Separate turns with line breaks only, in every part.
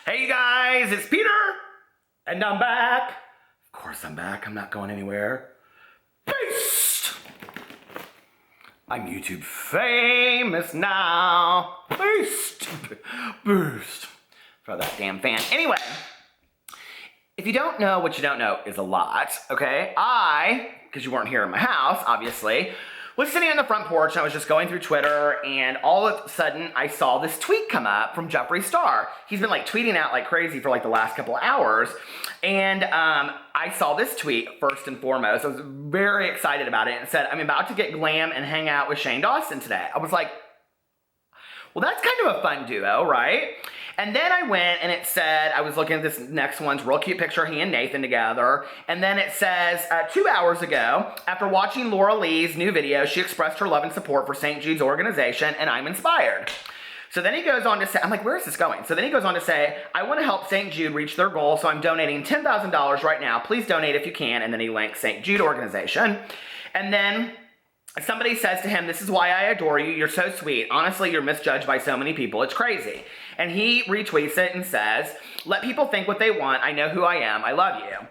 Hey you guys, it's Peter, and I'm back. Of course I'm back, I'm not going anywhere. Beast! I'm YouTube famous now. Beast! Boost. For that damn fan. Anyway, if you don't know what you don't know is a lot, okay? Because you weren't here in my house, obviously, was sitting on the front porch and I was just going through Twitter, and all of a sudden I saw this tweet come up from Jeffree Star. He's been like tweeting out like crazy for like the last couple of hours, and I saw this tweet first and foremost. I was very excited about it, and it said, I'm about to get glam and hang out with Shane Dawson today. I was like, well, that's kind of a fun duo, right? And then I went and it said, I was looking at this next one's real cute picture, he and Nathan together. And then it says, 2 hours ago, after watching Laura Lee's new video, she expressed her love and support for St. Jude's organization, and I'm inspired. So then he goes on to say, I'm like, where is this going? So then he goes on to say, I want to help St. Jude reach their goal, so I'm donating $10,000 right now. Please donate if you can. And then he links St. Jude organization. And then somebody says to him, this is why I adore you. You're so sweet. Honestly, you're misjudged by so many people. It's crazy. And he retweets it and says, let people think what they want. I know who I am. I love you.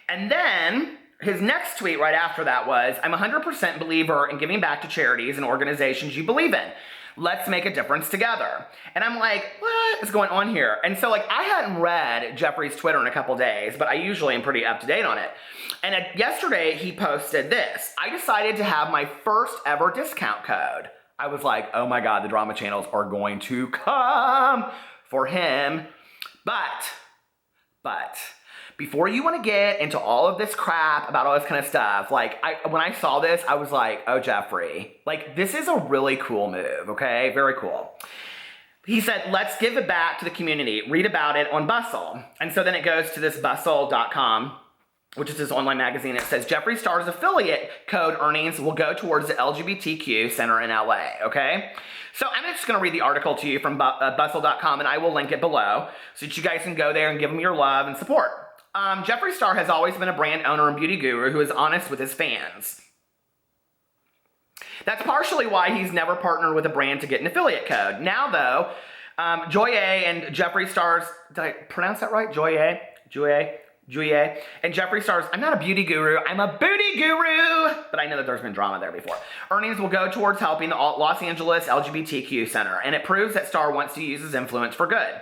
And then his next tweet right after that was, I'm 100% believer in giving back to charities and organizations you believe in. Let's make a difference together. And I'm like, what is going on here? And so like I hadn't read Jeffree's Twitter in a couple days, but I usually am pretty up to date on it. And yesterday he posted this. I decided to have my first ever discount code. I was like, oh my God, the drama channels are going to come for him. But before you want to get into all of this crap about all this kind of stuff, like when I saw this, I was like, oh, Jeffree, like this is a really cool move, okay? Very cool. He said, let's give it back to the community. Read about it on Bustle. And so then it goes to this bustle.com, which is his online magazine. It says, Jeffree Star's affiliate code earnings will go towards the LGBTQ Center in LA, okay? So I'm just going to read the article to you from bustle.com, and I will link it below so that you guys can go there and give him your love and support. Jeffree Star has always been a brand owner and beauty guru who is honest with his fans. That's partially why he's never partnered with a brand to get an affiliate code. Now, though, Joye and Jeffree Star's, did I pronounce that right? Joye and Jeffree Star's, I'm not a beauty guru, I'm a booty guru, but I know that there's been drama there before. Earnings will go towards helping the Los Angeles LGBTQ Center, and it proves that Star wants to use his influence for good.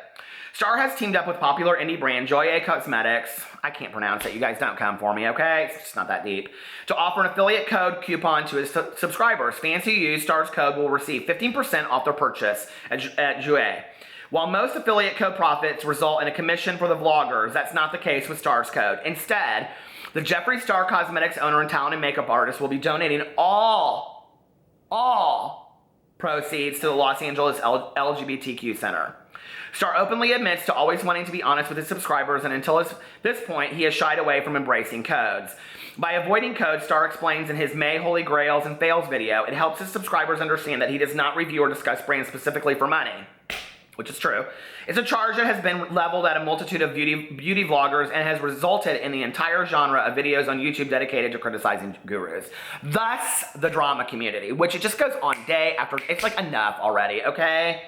Star has teamed up with popular indie brand Joye Cosmetics, I can't pronounce it, you guys don't come for me, okay? It's just not that deep, to offer an affiliate code coupon to his subscribers. Fans who use Star's code will receive 15% off their purchase at Joye. While most affiliate code profits result in a commission for the vloggers, that's not the case with Star's code. Instead, the Jeffree Star Cosmetics owner and talented makeup artist will be donating all proceeds to the Los Angeles LGBTQ Center. Star openly admits to always wanting to be honest with his subscribers, and until this point, he has shied away from embracing codes. By avoiding codes, Star explains in his May Holy Grails and Fails video, it helps his subscribers understand that he does not review or discuss brands specifically for money. Which is true. It's a charge that has been leveled at a multitude of beauty vloggers and has resulted in the entire genre of videos on YouTube dedicated to criticizing gurus. Thus, the drama community, which it just goes on day after, it's like enough already, okay?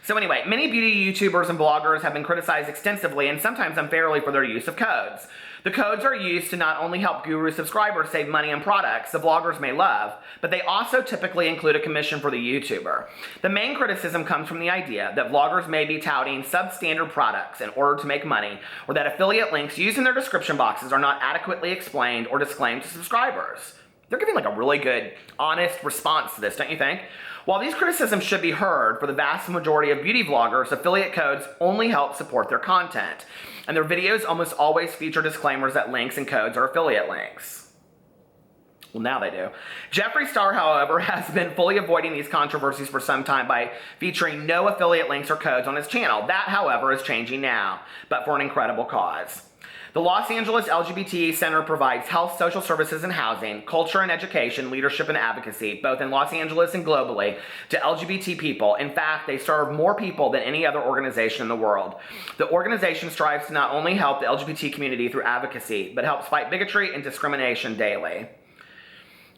So anyway, many beauty YouTubers and bloggers have been criticized extensively and sometimes unfairly for their use of codes. The codes are used to not only help guru subscribers save money on products the vloggers may love, but they also typically include a commission for the YouTuber. The main criticism comes from the idea that vloggers may be touting substandard products in order to make money, or that affiliate links used in their description boxes are not adequately explained or disclaimed to subscribers. They're giving like a really good, honest response to this, don't you think? While these criticisms should be heard, for the vast majority of beauty vloggers, affiliate codes only help support their content. And their videos almost always feature disclaimers that links and codes are affiliate links. Well, now they do. Jeffree Star, however, has been fully avoiding these controversies for some time by featuring no affiliate links or codes on his channel. That, however, is changing now, but for an incredible cause. The Los Angeles LGBT Center provides health, social services, and housing, culture and education, leadership and advocacy, both in Los Angeles and globally, to LGBT people. In fact, they serve more people than any other organization in the world. The organization strives to not only help the LGBT community through advocacy, but helps fight bigotry and discrimination daily.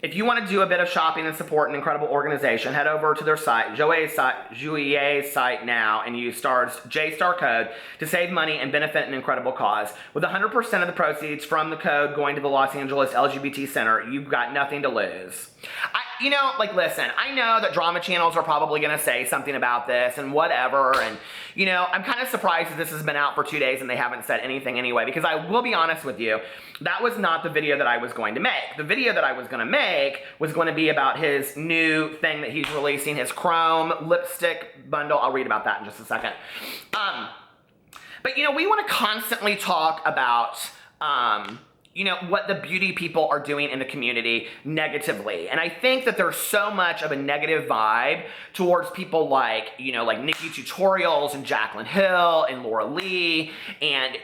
if you want to do a bit of shopping and support an incredible organization, head over to their site, Jouer's site now, and use JSTAR code to save money and benefit an incredible cause. With 100% of the proceeds from the code going to the Los Angeles LGBT Center, you've got nothing to lose. Listen, I know that drama channels are probably going to say something about this and whatever, and, I'm kind of surprised that this has been out for 2 days and they haven't said anything anyway, because I will be honest with you, that was not the video that I was going to make. The video that I was going to make was going to be about his new thing that he's releasing, his Chrome lipstick bundle. I'll read about that in just a second. But, we want to constantly talk about, what the beauty people are doing in the community negatively. And I think that there's so much of a negative vibe towards people like Nikki Tutorials and Jaclyn Hill and Laura Lee and,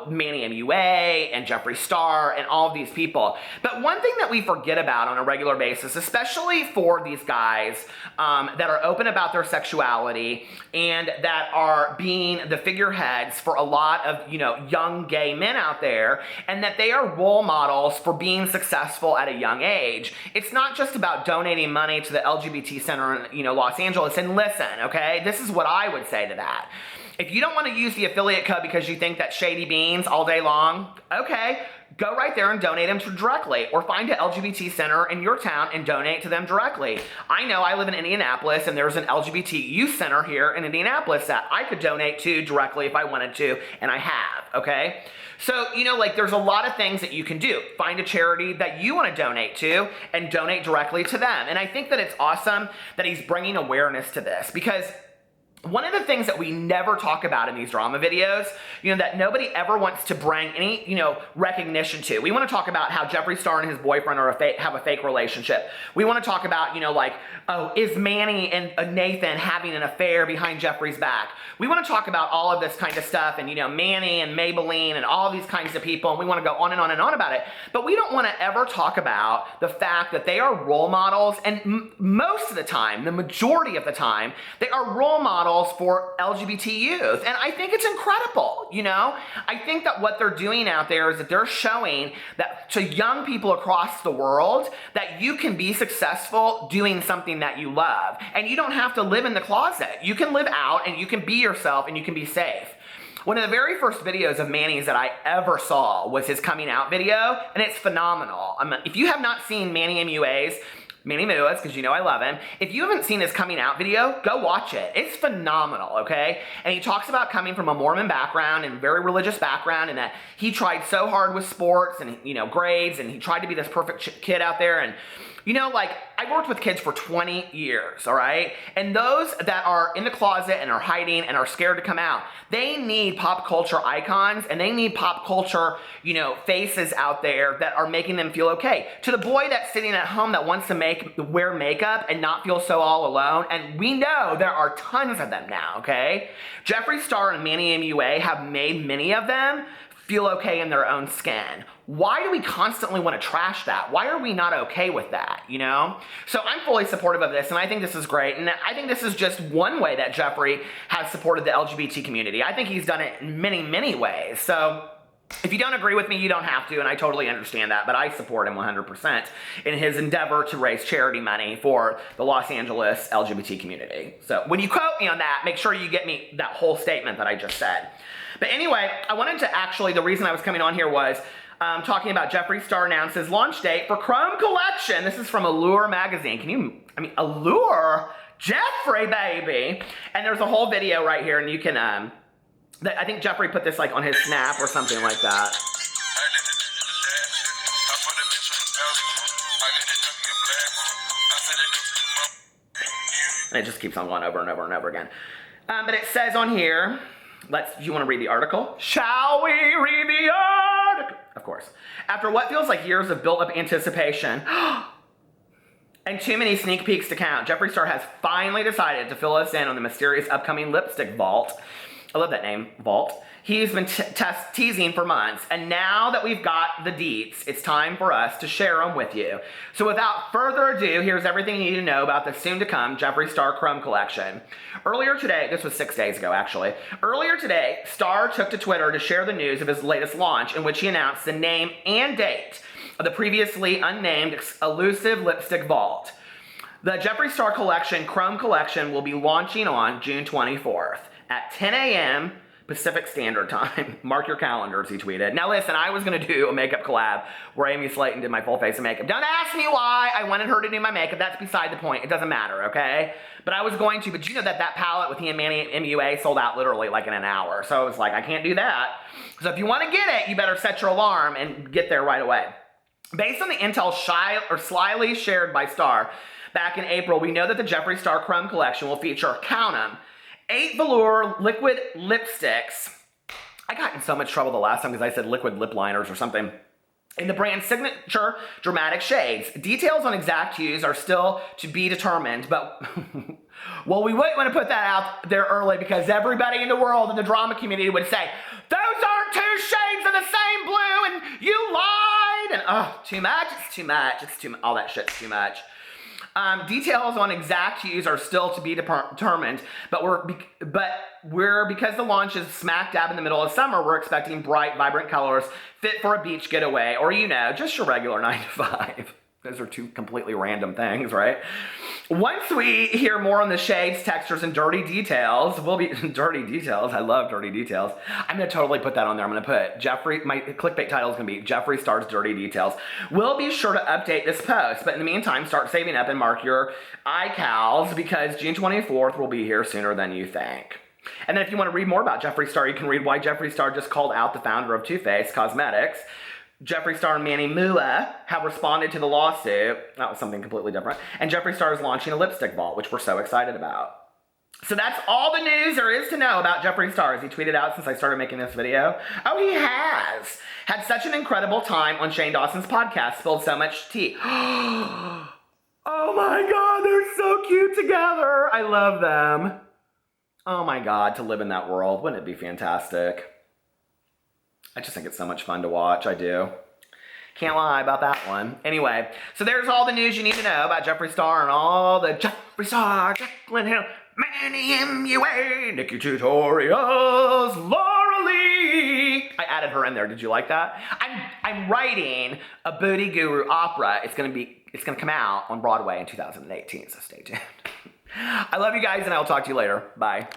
Manny MUA and Jeffree Star and all of these people. But one thing that we forget about on a regular basis, especially for these guys that are open about their sexuality and that are being the figureheads for a lot of, young gay men out there, and that they are role models for being successful at a young age. It's not just about donating money to the LGBT Center in, Los Angeles. And listen, okay, this is what I would say to that. If you don't want to use the affiliate code because you think that's shady beans all day long, okay, go right there and donate them directly, or find an LGBT center in your town and donate to them directly. I know I live in Indianapolis and there's an LGBT youth center here in Indianapolis that I could donate to directly if I wanted to, and I have, okay? So, there's a lot of things that you can do. Find a charity that you want to donate to and donate directly to them. And I think that it's awesome that he's bringing awareness to this, because one of the things that we never talk about in these drama videos, that nobody ever wants to bring any, recognition to. We want to talk about how Jeffree Star and his boyfriend have a fake relationship. We want to talk about, is Manny and Nathan having an affair behind Jeffree's back? We want to talk about all of this kind of stuff and, Manny and Maybelline and all these kinds of people, and we want to go on and on and on about it. But we don't want to ever talk about the fact that they are role models, and most of the time, the majority of the time, they are role models for LGBT youth. And I think it's incredible, I think that what they're doing out there is that they're showing that to young people across the world that you can be successful doing something that you love. And you don't have to live in the closet. You can live out and you can be yourself and you can be safe. One of the very first videos of Manny's that I ever saw was his coming out video, and it's phenomenal. If you have not seen Manny MUA's, because I love him. If you haven't seen his coming out video, go watch it. It's phenomenal, okay? And he talks about coming from a Mormon background and very religious background, and that he tried so hard with sports and, grades, and he tried to be this perfect kid out there. And, I worked with kids for 20 years, all right? And those that are in the closet and are hiding and are scared to come out, they need pop culture icons, and they need pop culture, faces out there that are making them feel okay. To the boy that's sitting at home that wants to wear makeup and not feel so all alone, and we know there are tons of them now, okay? Jeffree Star and Manny MUA have made many of them feel okay in their own skin. Why do we constantly want to trash that? Why are we not okay with that, So I'm fully supportive of this, and I think this is great, and I think this is just one way that Jeffree has supported the LGBT community. I think he's done it in many, many ways. So if you don't agree with me, you don't have to, and I totally understand that, but I support him 100% in his endeavor to raise charity money for the Los Angeles LGBT community. So when you quote me on that, make sure you get me that whole statement that I just said. But anyway, I wanted to the reason I was coming on here was talking about Jeffree Star announces launch date for Chrome Collection. This is from Allure magazine. Allure? Jeffree, baby. And there's a whole video right here, and you can, I think Jeffree put this on his Snap or something like that. And it just keeps on going over and over and over again. But it says on here, you want to read the article? Shall we read the article? Of course. After what feels like years of built-up anticipation and too many sneak peeks to count, Jeffree Star has finally decided to fill us in on the mysterious upcoming lipstick vault. I love that name, vault. He's been teasing for months, and now that we've got the deets, it's time for us to share them with you. So without further ado, here's everything you need to know about the soon-to-come Jeffree Star Chrome Collection. Earlier today, this was 6 days ago actually, earlier today, Star took to Twitter to share the news of his latest launch, in which he announced the name and date. of the previously unnamed elusive lipstick vault. The Jeffree Star Collection Chrome Collection will be launching on June 24th at 10 a.m. Pacific Standard Time. Mark your calendars, he tweeted. Now listen, I was gonna do a makeup collab where Amy Slayton did my full face of makeup. Don't ask me why I wanted her to do my makeup. That's beside the point. It doesn't matter, okay? But I was going to, but you know that palette with Ian Manny and MUA sold out literally like in an hour. So I was like, I can't do that. So if you wanna get it, you better set your alarm and get there right away. Based on the intel slyly shared by Star back in April, we know that the Jeffree Star Chrome Collection will feature, count 'em, 8 velour liquid lipsticks. I got in so much trouble the last time because I said liquid lip liners or something. In the brand's signature dramatic shades. Details on exact hues are still to be determined, but well, we wouldn't want to put that out there early because everybody in the world in the drama community would say, those aren't 2 shades of the same blue and you lied, and oh, too much, it's too much, it's too much, all that shit's too much. Details on exact hues are still to be determined, but because the launch is smack dab in the middle of summer, we're expecting bright, vibrant colors fit for a beach getaway, or just your regular 9 to 5. Those are 2 completely random things, right? Once we hear more on the shades, textures, and dirty details, dirty details, I love dirty details. I'm gonna totally put that on there. I'm gonna put Jeffree, my clickbait title is gonna be Jeffree Star's Dirty Details. We'll be sure to update this post, but in the meantime, start saving up and mark your iCals because June 24th will be here sooner than you think. And then if you want to read more about Jeffree Star, you can read why Jeffree Star just called out the founder of Too Faced Cosmetics. Jeffree Star and Manny Mua have responded to the lawsuit. That was something completely different. And Jeffree Star is launching a lipstick vault, which we're so excited about. So that's all the news there is to know about Jeffree Star, as he tweeted out since I started making this video. Oh, he has had such an incredible time on Shane Dawson's podcast, spilled so much tea. Oh my God, they're so cute together. I love them. Oh my God, to live in that world. Wouldn't it be fantastic? I just think it's so much fun to watch. I do. Can't lie about that one. Anyway, so there's all the news you need to know about Jeffree Star and all the Jeffree Star, Jacqueline Hill, Manny MUA, Nikki Tutorials, Laura Lee. I added her in there. Did you like that? I'm writing a Booty Guru opera. It's gonna come out on Broadway in 2018, so stay tuned. I love you guys, and I'll talk to you later. Bye.